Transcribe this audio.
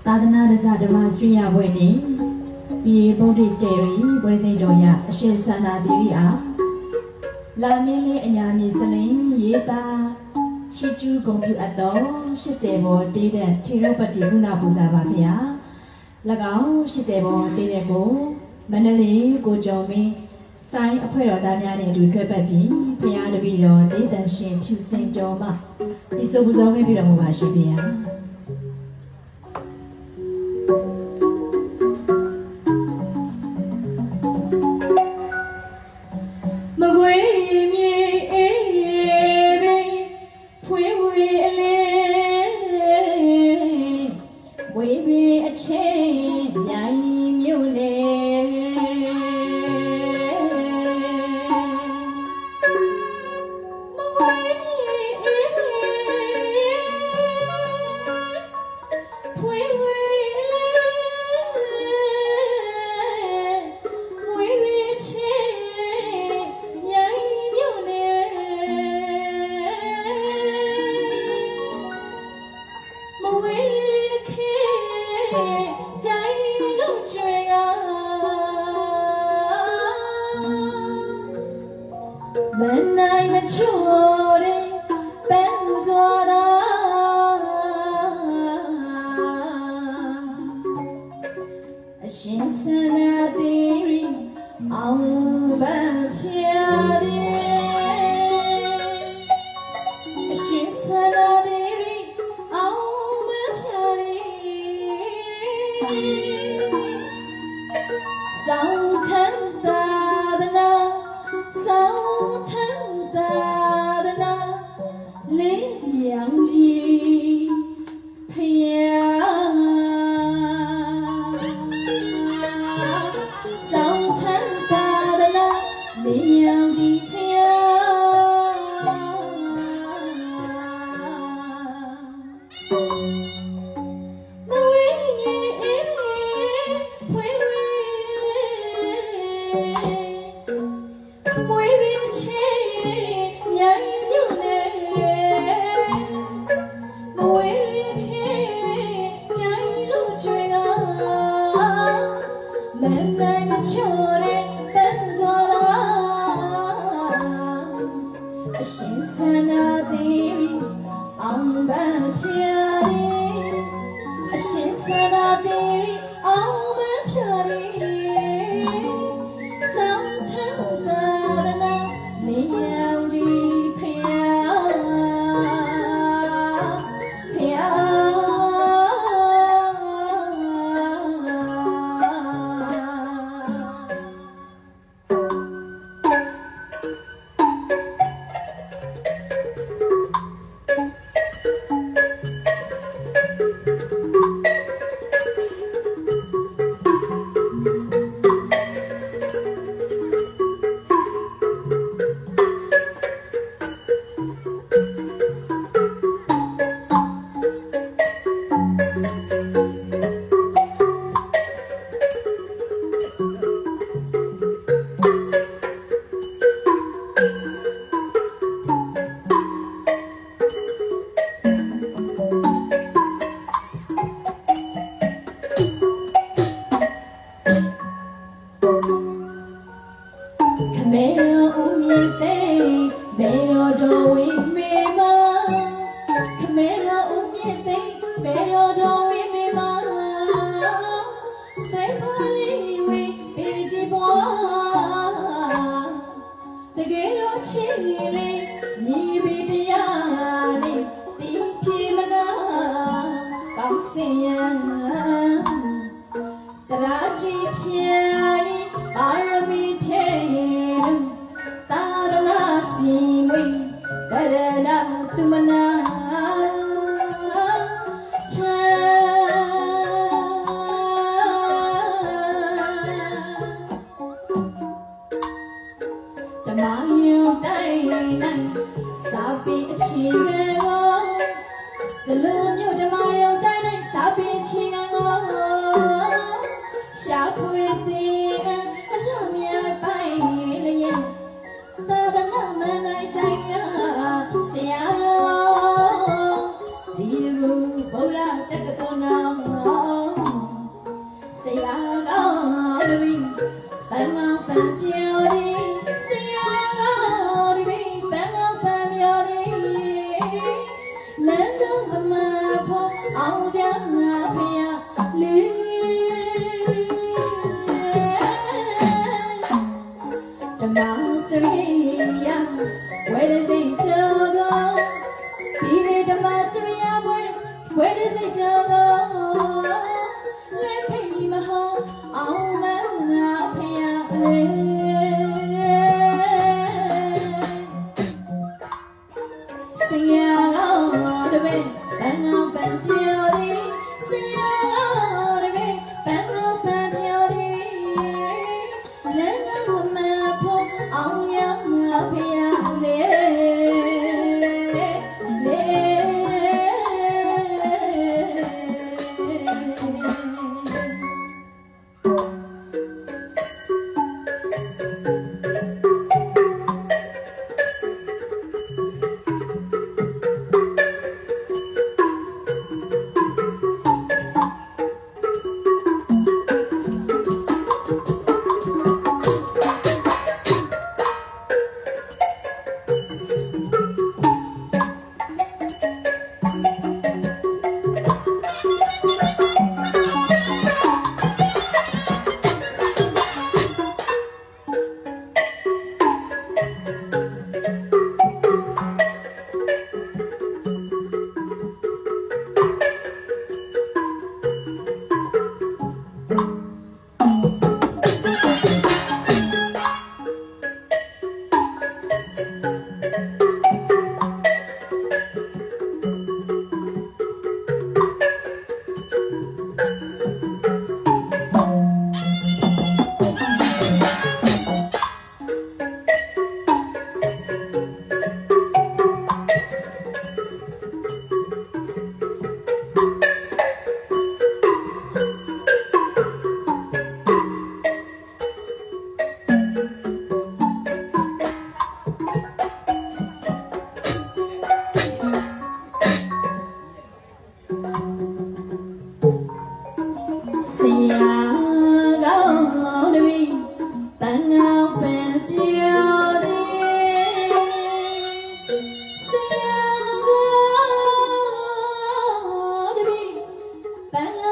သာသနာ့ဓမ္မစရိယဘွဲ့နှင့်ပြည်ဗုဒ္ဓစတေရီဘွဲ့စိန်တော်ရအရှင်ဆန္ဒသီရိအားလာမင်းလေးအညာမြေစလင်းရေးသားချီကျူးဂုဏ်ပြုအပ်သော80ဘောတေးတဲ့ထေရပတ္တိကုဏပူဇာပါဗျာ၎င်း80ဘောတေးတဲ့ကိုမန္တလေးကိုကျော်မင်းဆိုင်အဖွဲ့တော်သားများနဲ့အတူတွဲပတ်ပြီးဘုရားတပည့်တော်ဒေသရှင်ဖြူစင်ကျော်မှဒီစုပူဇော်ခွင့်ပြုတော်မူပါရှိဗျာရှာဖွေသည်အလှမ ဖေရလေးဓမ္မစရိယဝေဒစိတ်တော်ကိုဒီလေဓမ္မစရိယဝေဒစိတ်တော်ကိုလက်ဖိမဟောအောင်မငါဖေရလေးဆရာတော်တပည့်ဘန်ငေါပန်ပြောသည်ဆရာတော်တပည့်ဘန်ငေါပန်ပြောသည်လက်ငါဝမဖို့အောင်ရငါဖေရဆရာကောင်းတပည့်ဘန်ငေါပန်ပြောသည်ဆရာကောင်းတပည့်ဘန်င